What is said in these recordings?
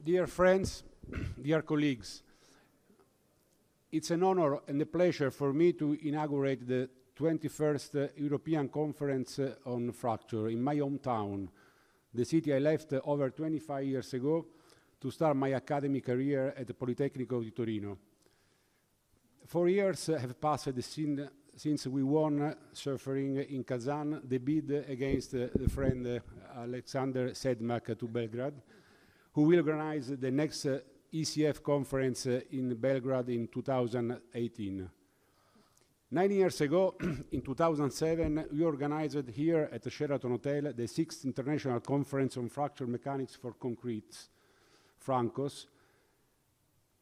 Dear friends, dear colleagues, it's an honor and a pleasure for me to inaugurate the 21st European Conference on Fracture in my hometown, the city I left over 25 years ago to start my academic career at the Politecnico di Torino. 4 years have passed since we won, suffering in Kazan, the bid against the friend Alexander Sedmak to Belgrade, who will organize the next ECF conference in Belgrade in 2018. 9 years ago, in 2007, we organized here at the Sheraton Hotel the 6th International Conference on Fracture Mechanics for Concrete, Francos.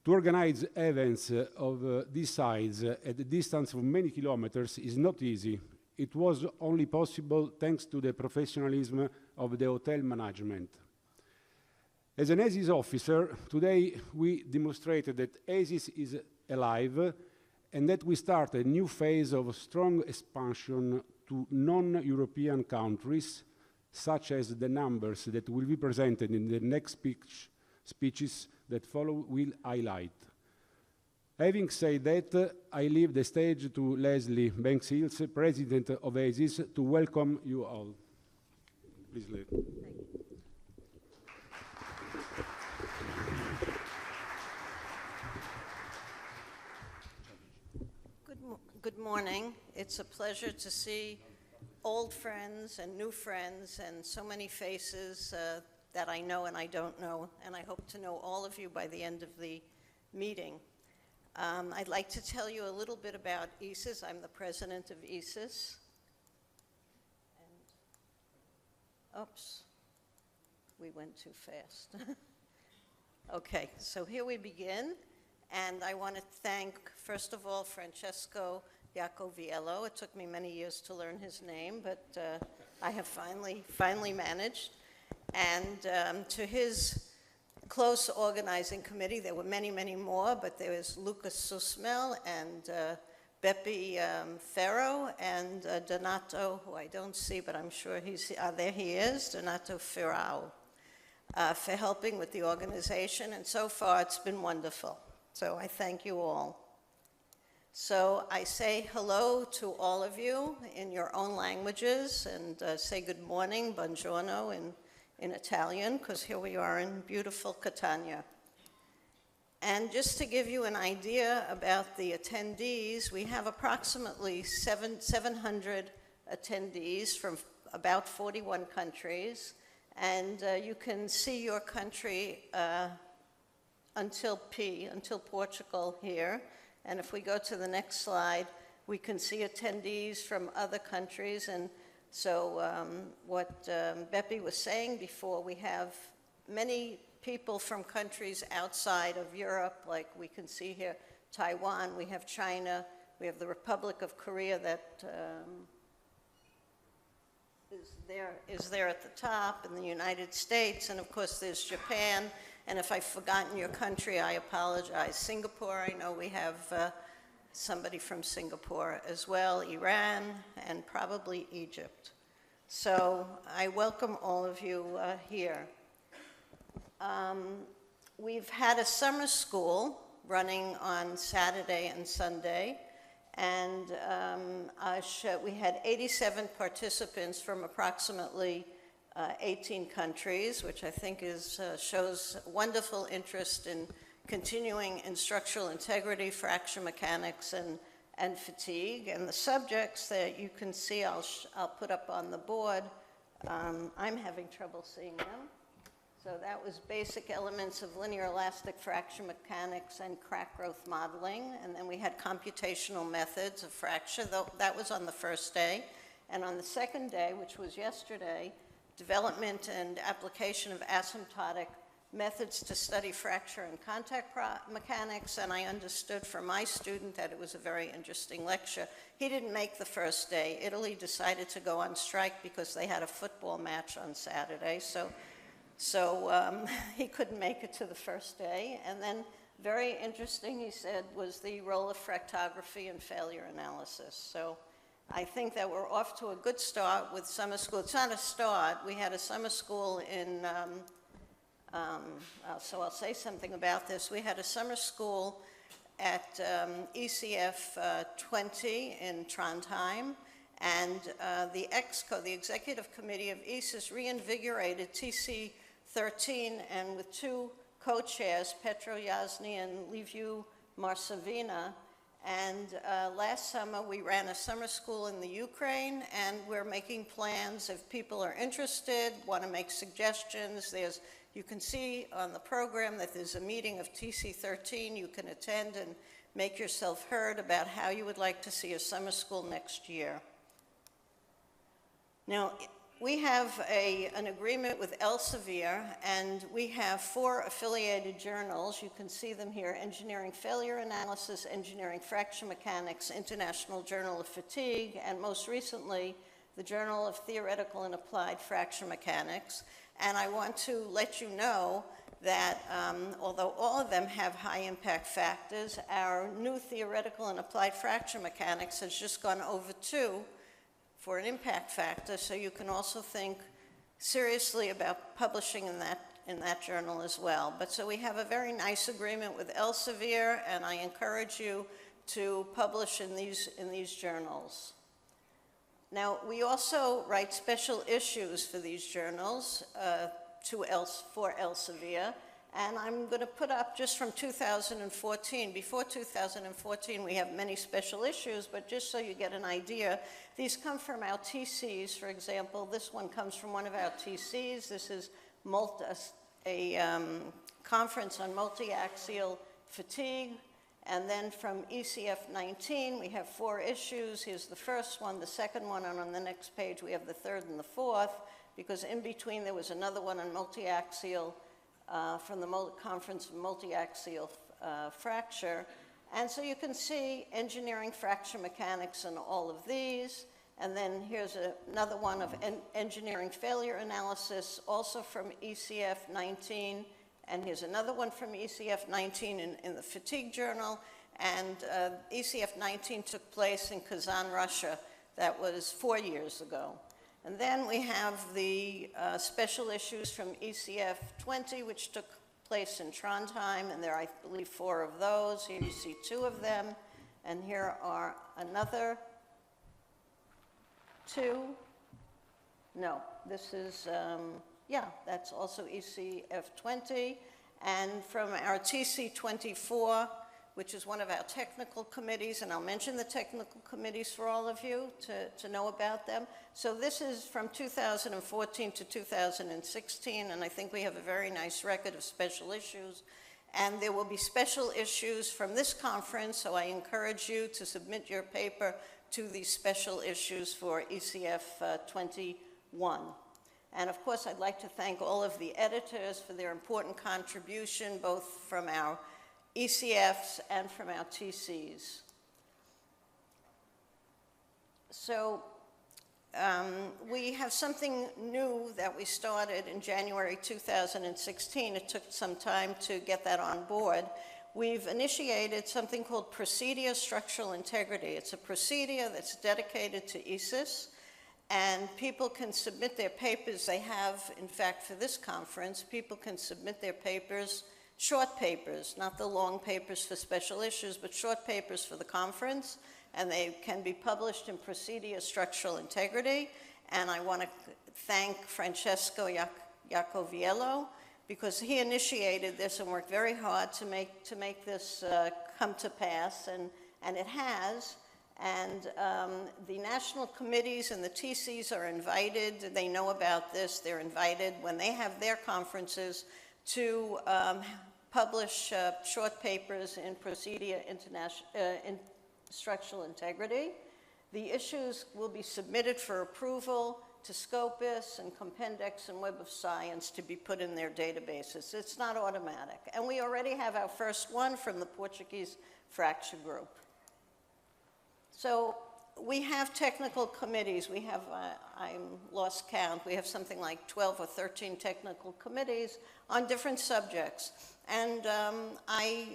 To organize events of this size at a distance of many kilometers is not easy. It was only possible thanks to the professionalism of the hotel management. As an ASIS officer, today we demonstrated that ASIS is alive and that we start a new phase of strong expansion to non-European countries, such as the numbers that will be presented in the next speeches that follow will highlight. Having said that, I leave the stage to Leslie Banks-Sills, President of ASIS, to welcome you all. Please, Leslie. Thank you. Good morning. It's a pleasure to see old friends and new friends and so many faces that I know and I don't know, and I hope to know all of you by the end of the meeting. I'd like to tell you a little bit about ESIS. I'm the president of ESIS. And, oops, we went too fast. Okay, so here we begin, and I want to thank, first of all, Francesco Iacoviello. It took me many years to learn his name, but I have finally managed. And to his close organizing committee, there were many, many more, but there was Lucas Susmel and Beppe Ferro and Donato, who I don't see, but I'm sure there he is, Donato Ferrao, for helping with the organization. And so far, it's been wonderful. So I thank you all. So I say hello to all of you in your own languages and say good morning, buongiorno, in Italian, because here we are in beautiful Catania. And just to give you an idea about the attendees, we have approximately 700 attendees from about 41 countries, and you can see your country until Portugal here. And if we go to the next slide, we can see attendees from other countries. And so what Beppe was saying before, we have many people from countries outside of Europe, like we can see here, Taiwan, we have China, we have the Republic of Korea that is there at the top, and the United States, and of course there's Japan. And if I've forgotten your country, I apologize. Singapore, I know we have somebody from Singapore as well, Iran, and probably Egypt. So I welcome all of you here. We've had a summer school running on Saturday and Sunday, and we had 87 participants from approximately 18 countries, which I think shows wonderful interest in continuing in structural integrity, fracture mechanics, and fatigue. And the subjects that you can see, I'll put up on the board. I'm having trouble seeing them. So that was basic elements of linear elastic fracture mechanics and crack growth modeling. And then we had computational methods of fracture. That was on the first day. And on the second day, which was yesterday, development and application of asymptotic methods to study fracture and contact mechanics, and I understood from my student that it was a very interesting lecture. He didn't make the first day. Italy decided to go on strike because they had a football match on Saturday, so he couldn't make it to the first day. And then, very interesting, he said, was the role of fractography in failure analysis. So I think that we're off to a good start with summer school. It's not a start. We had a summer school in So I'll say something about this. We had a summer school at ECF 20 in Trondheim, and the EXCO, the Executive Committee of ESIS, reinvigorated TC 13, and with two co-chairs, Petro Yasny and Liviu Marsavina. And last summer, we ran a summer school in the Ukraine, and we're making plans if people are interested, want to make suggestions. You can see on the program that there's a meeting of TC13. You can attend and make yourself heard about how you would like to see a summer school next year. Now, we have an agreement with Elsevier, and we have 4 affiliated journals. You can see them here: Engineering Failure Analysis, Engineering Fracture Mechanics, International Journal of Fatigue, and most recently, the Journal of Theoretical and Applied Fracture Mechanics. And I want to let you know that although all of them have high impact factors, our new Theoretical and Applied Fracture Mechanics has just gone over 2 for an impact factor, so you can also think seriously about publishing in that journal as well. But so we have a very nice agreement with Elsevier, and I encourage you to publish in these journals. Now, we also write special issues for these journals for Elsevier, and I'm going to put up just from 2014. Before 2014, we have many special issues, but just so you get an idea, these come from our TCs. For example, this one comes from one of our TCs. This is a conference on multi-axial fatigue. And then from ECF 19, we have 4 issues. Here's the first one, the second one, and on the next page we have the third and the fourth, because in between there was another one on multi-axial from the Conference of Multi-Axial Fracture. And so you can see engineering fracture mechanics in all of these. And then here's another one of engineering failure analysis, also from ECF 19. And here's another one from ECF 19 in the Fatigue Journal. And ECF 19 took place in Kazan, Russia. That was 4 years ago. And then we have the special issues from ECF 20, which took place in Trondheim, and there are, I believe, 4 of those. Here you see 2 of them, and here are another 2. No, this is, that's also ECF 20. And from our TC 24, which is one of our technical committees, and I'll mention the technical committees for all of you to know about them. So this is from 2014 to 2016, and I think we have a very nice record of special issues. And there will be special issues from this conference, so I encourage you to submit your paper to these special issues for ECF 21. And of course, I'd like to thank all of the editors for their important contribution, both from our ECFs and from our TCs. So we have something new that we started in January 2016. It took some time to get that on board. We've initiated something called Procedia Structural Integrity. It's a procedure that's dedicated to ESIS, and people can submit their papers. They have, in fact, for this conference, people can submit their papers, short papers, not the long papers for special issues, but short papers for the conference, and they can be published in Procedia Structural Integrity. And I want to thank Francesco Iacoviello, because he initiated this and worked very hard to make this come to pass, and it has. And the national committees and the TCs are invited. They know about this. They're invited when they have their conferences to publish short papers in Procedia in Structural Integrity. The issues will be submitted for approval to Scopus and Compendex and Web of Science to be put in their databases. It's not automatic. And we already have our first one from the Portuguese Fracture Group. So we have technical committees. We have, I lost count, we have something like 12 or 13 technical committees on different subjects. And I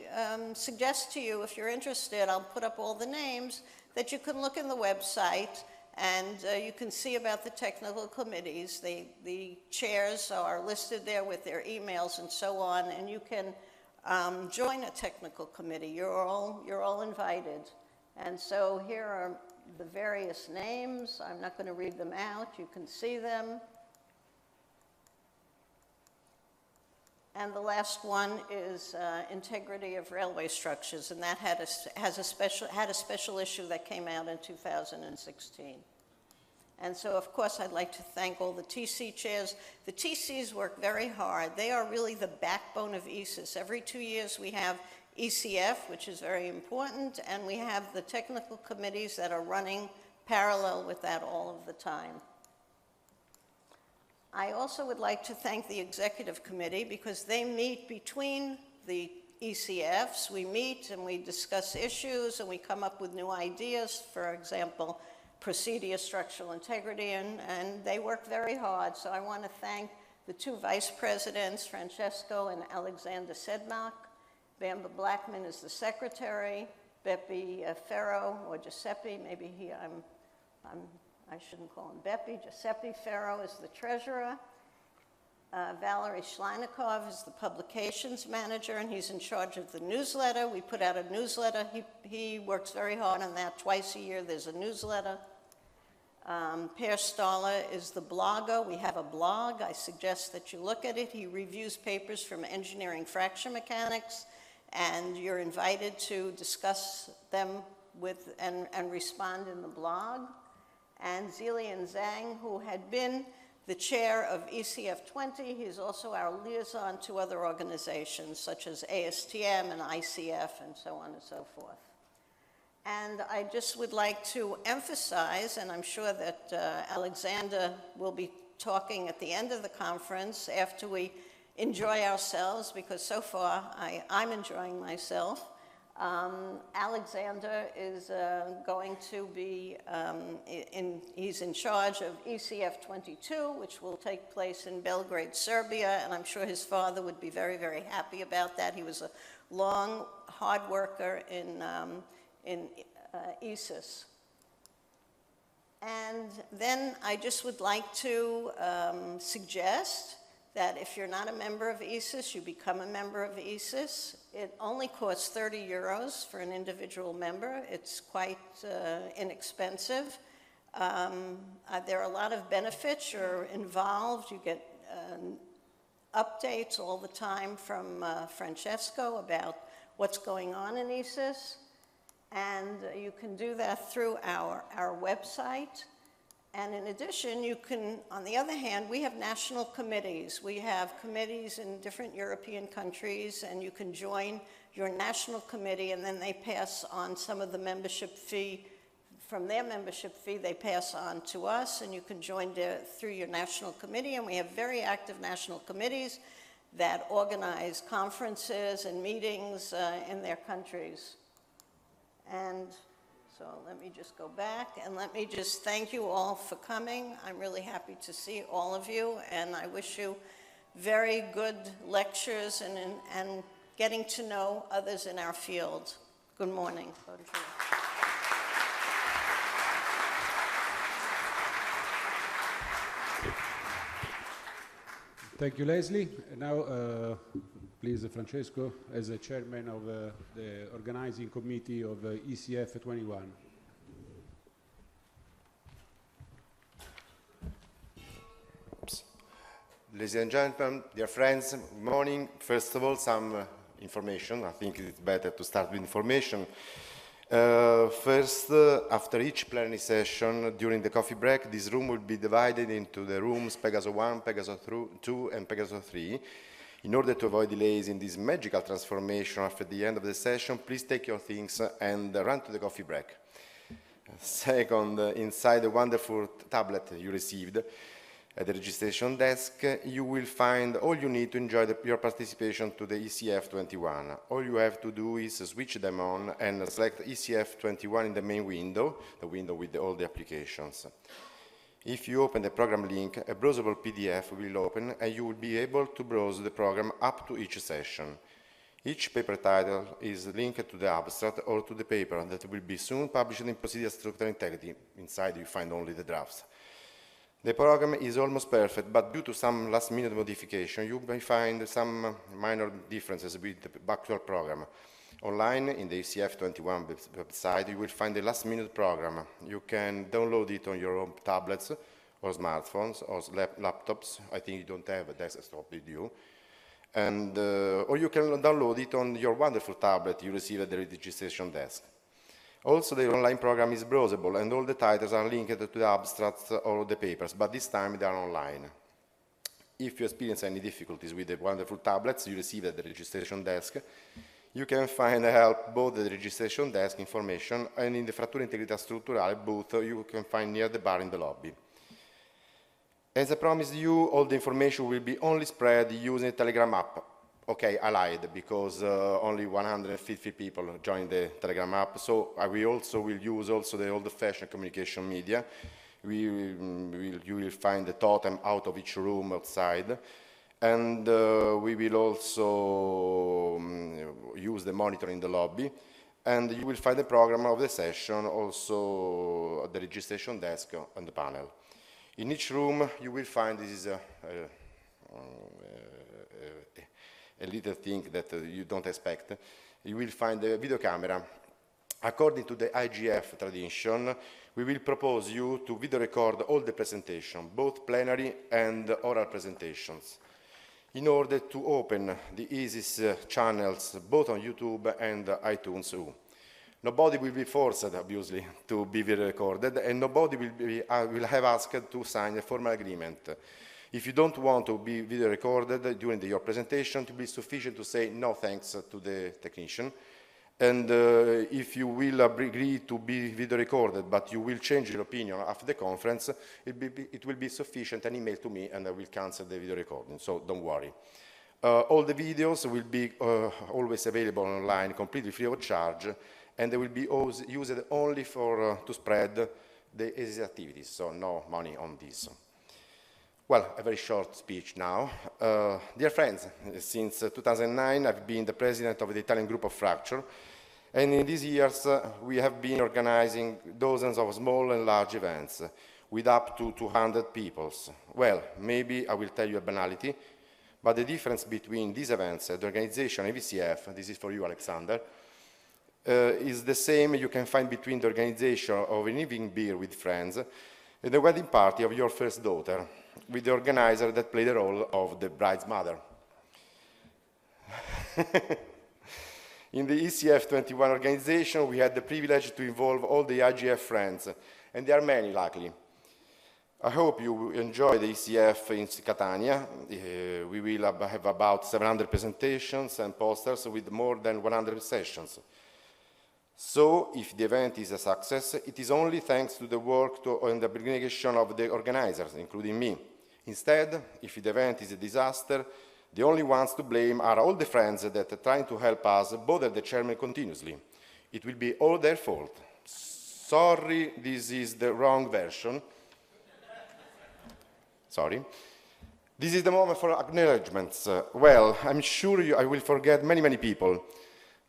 suggest to you, if you're interested, I'll put up all the names, that you can look in the website And you can see about the technical committees. The chairs are listed there with their emails and so on, and you can join a technical committee. You're all invited. And so here are the various names. I'm not going to read them out. You can see them. And the last one is integrity of railway structures, and that had a special issue that came out in 2016. And so, of course, I'd like to thank all the TC chairs. The TCs work very hard. They are really the backbone of ESIS. Every 2 years we have ECF, which is very important, and we have the technical committees that are running parallel with that all of the time. I also would like to thank the executive committee because they meet between the ECFs. We meet and we discuss issues and we come up with new ideas, for example, procedure, structural integrity, and they work very hard. So I want to thank the two vice presidents, Francesco and Alexander Sedmak. Bamba Blackman is the secretary. Beppe Ferro, or Giuseppe, maybe I shouldn't call him Beppe. Giuseppe Ferro is the treasurer. Valery Schleinikov is the publications manager, and he's in charge of the newsletter. We put out a newsletter. He works very hard on that. Twice a year there's a newsletter. Per Stahler is the blogger. We have a blog. I suggest that you look at it. He reviews papers from engineering fracture mechanics, and you're invited to discuss them with and respond in the blog. And Zilian Zhang, who had been the chair of ECF 20, he's also our liaison to other organizations such as ASTM and ICF and so on and so forth. And I just would like to emphasize, and I'm sure that Alexander will be talking at the end of the conference after we enjoy ourselves, because so far I'm enjoying myself. Alexander is going to be, he's in charge of ECF 22, which will take place in Belgrade, Serbia, and I'm sure his father would be very, very happy about that. He was a long, hard worker in ESIS. And then I just would like to suggest that if you're not a member of ESIS, you become a member of ESIS. It only costs 30 euros for an individual member. It's quite inexpensive. There are a lot of benefits. You're involved. You get updates all the time from Francesco about what's going on in ESIS. And you can do that through our website. And in addition, you can, on the other hand, we have national committees. We have committees in different European countries, and you can join your national committee, and then they pass on some of the membership fee. From their membership fee, they pass on to us, and you can join through your national committee. And we have very active national committees that organize conferences and meetings in their countries. And so let me just go back, and let me just thank you all for coming. I'm really happy to see all of you, and I wish you very good lectures and getting to know others in our field. Good morning. Thank you, Leslie. And now, please, Francesco, as the chairman of the organizing committee of ECF 21. Ladies and gentlemen, dear friends, good morning. First of all, some information. I think it's better to start with information. First, after each plenary session, during the coffee break, this room will be divided into the rooms Pegaso 1, Pegaso 2, and Pegaso 3. In order to avoid delays in this magical transformation after the end of the session, please take your things and run to the coffee break. Second, inside the wonderful tablet you received at the registration desk, you will find all you need to enjoy your participation to the ECF 21. All you have to do is switch them on and select ECF 21 in the main window, the window with all the applications. If you open the program link, a browsable PDF will open and you will be able to browse the program up to each session. Each paper title is linked to the abstract or to the paper that will be soon published in Procedure Structural Integrity. Inside you find only the drafts. The program is almost perfect, but due to some last-minute modification, you may find some minor differences with the actual program. Online, in the ECF21 website, you will find the last-minute program. You can download it on your own tablets or smartphones or laptops. I think you don't have a desktop with you. And, or you can download it on your wonderful tablet you receive at the registration desk. Also, the online program is browsable, and all the titles are linked to the abstracts or the papers, but this time they are online. If you experience any difficulties with the wonderful tablets you receive at the registration desk, you can find help both at the registration desk information and in the Frattura Integrità Strutturale booth you can find near the bar in the lobby. As I promised you, all the information will be only spread using a Telegram app. Okay, I lied, because only 150 people joined the Telegram app, so we also will use also the old-fashioned communication media. You will find the totem out of each room outside, and we will also use the monitor in the lobby, and you will find the program of the session also at the registration desk on the panel. In each room you will find, this is a little thing that you don't expect, you will find the video camera. According to the IGF tradition, we will propose you to video record all the presentation, both plenary and oral presentations, in order to open the ISIS channels both on YouTube and iTunes. Nobody will be forced, obviously, to be video recorded, and nobody will have asked to sign a formal agreement. If you don't want to be video recorded during your presentation, it will be sufficient to say no thanks to the technician. And if you will agree to be video recorded, but you will change your opinion after the conference, it will be sufficient an email to me and I will cancel the video recording, so don't worry. All the videos will be always available online, completely free of charge, and they will be used only for to spread the ISIS activities, so no money on this. Well, a very short speech now. Dear friends, since 2009 I've been the president of the Italian group of Fracture, and in these years we have been organizing dozens of small and large events with up to 200 people. Well, maybe I will tell you a banality, but the difference between these events, the organization and VCF, this is for you, Alexander, is the same you can find between the organization of an evening beer with friends and the wedding party of your first daughter, with the organizer that played the role of the bride's mother. In the ECF21 organization, we had the privilege to involve all the IGF friends, and there are many, luckily. I hope you enjoy the ECF in Catania. We will have about 700 presentations and posters with more than 100 sessions. So, if the event is a success, it is only thanks to the work and the abnegation of the organizers, including me. Instead, if the event is a disaster, the only ones to blame are all the friends that are trying to help us bother the chairman continuously. It will be all their fault. Sorry, this is the wrong version. Sorry. This is the moment for acknowledgements. Well, I'm sure I will forget many people,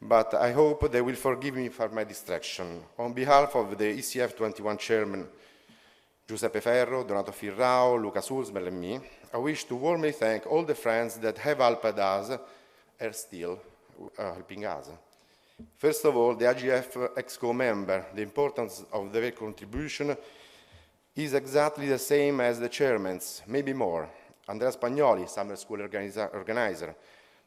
but I hope they will forgive me for my distraction. On behalf of the ECF21 chairman, Giuseppe Ferro, Donato Firrao, Luca Sulzmel, and me, I wish to warmly thank all the friends that have helped us and are still helping us. First of all, the IGF EXCO member, the importance of their contribution is exactly the same as the chairman's, maybe more. Andrea Spagnoli, summer school organizer.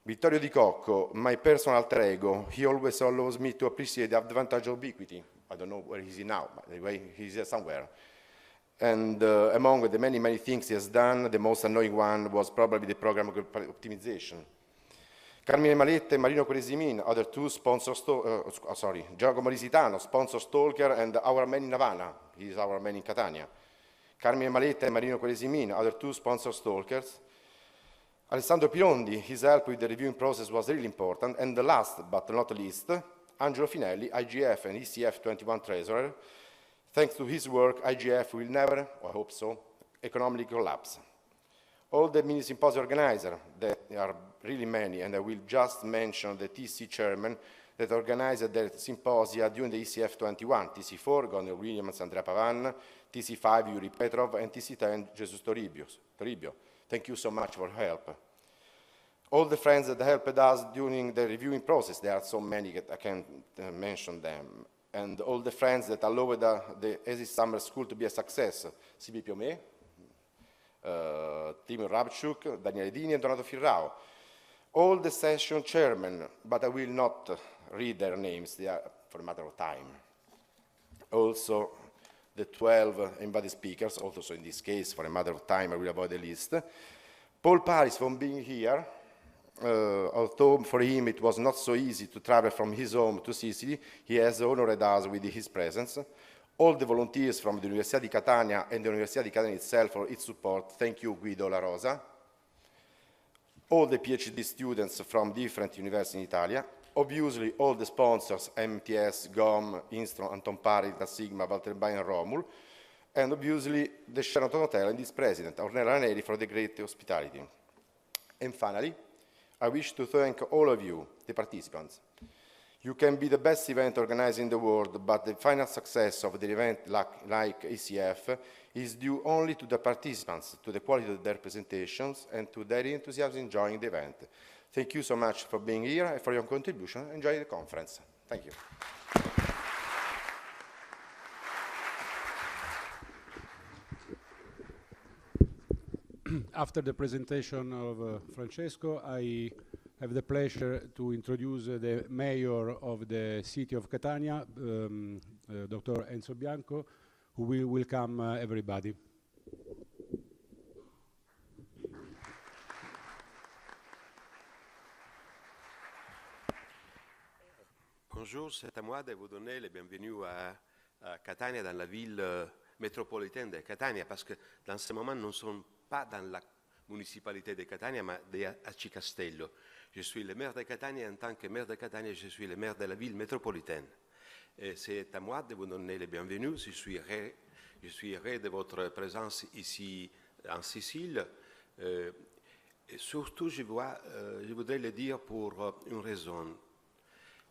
Vittorio Di Cocco, my personal alter ego, he always allows me to appreciate the advantage of ubiquity. I don't know where he's now, but anyway, he's somewhere. And among the many things he has done, the most annoying one was probably the program optimization. Carmine Maletta and Marino Quaresimin, other two sponsors, Giacomo Risitano, sponsor Stalker, and our man in Havana, he is our man in Catania. Carmine Maletta and Marino Quaresimin, other two sponsor Stalkers. Alessandro Pirondi, his help with the reviewing process was really important. And the last but not least, Angelo Finelli, IGF and ECF21 treasurer. Thanks to his work, IGF will never, I hope so, economically collapse. All the mini symposium organizers that are really many, and I will just mention the TC chairman that organized the symposia during the ECF 21, TC4, Gonel Williams, Andrea Pavan, TC5, Yuri Petrov, and TC10, Jesus Toribio. Thank you so much for help. All the friends that helped us during the reviewing process, there are so many that I can't mention them, and all the friends that allowed the ESI Summer School to be a success, Sibi Piomé, Timo Rabchuk, Daniele Dini, and Donato Firrao. All the session chairmen, but I will not read their names, they are for a matter of time. Also, the 12 invited speakers, also in this case, for a matter of time, I will avoid the list. Paul Paris for being here, although for him it was not so easy to travel from his home to Sicily, he has honored us with his presence. All the volunteers from the Università di Catania and the Università di Catania itself for its support. Thank you, Guido La Rosa. All the PhD students from different universities in Italia. Obviously, all the sponsors, MTS, GOM, Instron, Anton Parita, Sigma, Walter Bay, and Romul. And obviously, the Sheraton Hotel and its president, Ornella Neri, for the great hospitality. And finally, I wish to thank all of you, the participants. You can be the best event organized in the world, but the final success of the event like ECF is due only to the participants, to the quality of their presentations, and to their enthusiasm enjoying the event. Thank you so much for being here and for your contribution. Enjoy the conference. Thank you. After the presentation of Francesco, I have the pleasure to introduce the mayor of the city of Catania, Dr. Enzo Bianco, who will welcome everybody. Bonjour, c'est à moi de vous donner le bienvenue à Catania, dans la ville métropolitaine de Catania, parce que dans ce moment, nous ne sommes pas dans la municipalité de Catania, mais à Cicastello. Je suis le maire de Catania, et en tant que maire de Catania, je suis le maire de la ville métropolitaine. Et c'est à moi de vous donner le bienvenue. Je suis heureux de votre présence ici en Sicile. Et surtout, je voudrais le dire pour une raison.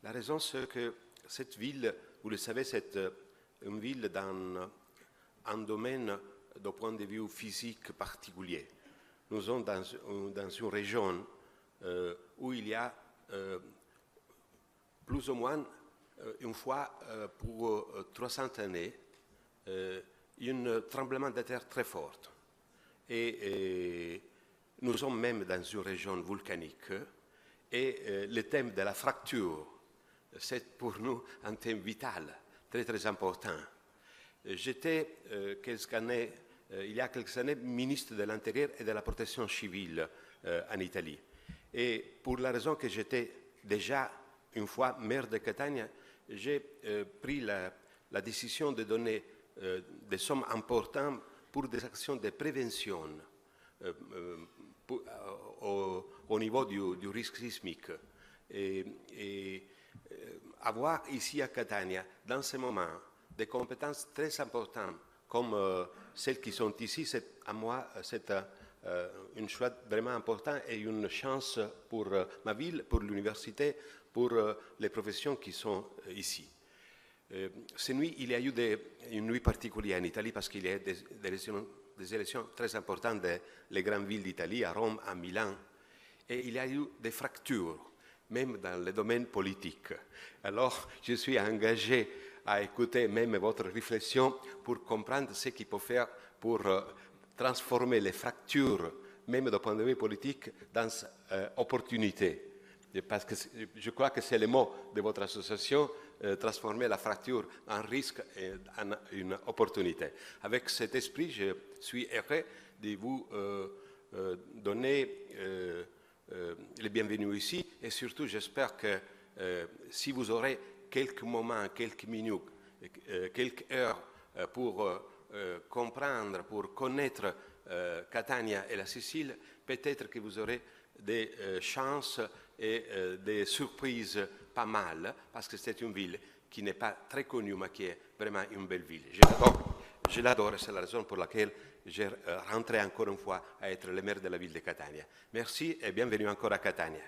La raison, c'est que cette ville, vous le savez, c'est une ville dans un domaine d'un point de vue physique particulier. Nous sommes dans une région où il y a plus ou moins une fois pour 300 années un tremblement de terre très fort. Et nous sommes même dans une région volcanique. Et le thème de la fracture, c'est pour nous un thème vital, très très important. J'étais il y a quelques années ministre de l'Intérieur et de la Protection civile en Italie. Et pour la raison que j'étais déjà une fois maire de Catania, j'ai pris la décision de donner des sommes importantes pour des actions de prévention au niveau du risque sismique. Et avoir ici à Catania, dans ce moment, des compétences très importantes comme celles qui sont ici, à moi, c'est un choix vraiment important et une chance pour ma ville, pour l'université, pour les professions qui sont ici. Cette nuit, il y a eu une nuit particulière en Italie parce qu'il y a des élections très importantes dans les grandes villes d'Italie, à Rome, à Milan. Et il y a eu des fractures, même dans le domaine politique. Alors, je suis engagé à écouter même votre réflexion pour comprendre ce qu'il faut faire pour transformer les fractures, même d'un point de vue politique, dans opportunité. Parce que je crois que c'est le mot de votre association, transformer la fracture en risque et en une opportunité. Avec cet esprit, je suis heureux de vous donner le bienvenu ici et surtout j'espère que si vous aurez quelques moments, quelques minutes, quelques heures pour comprendre, pour connaître Catania et la Sicile, peut-être que vous aurez des chances et des surprises pas mal, parce que c'est une ville qui n'est pas très connue, mais qui est vraiment une belle ville. Je l'adore, c'est la raison pour laquelle je rentrerai encore une fois à être le maire de la ville de Catania. Merci et bienvenue encore à Catania.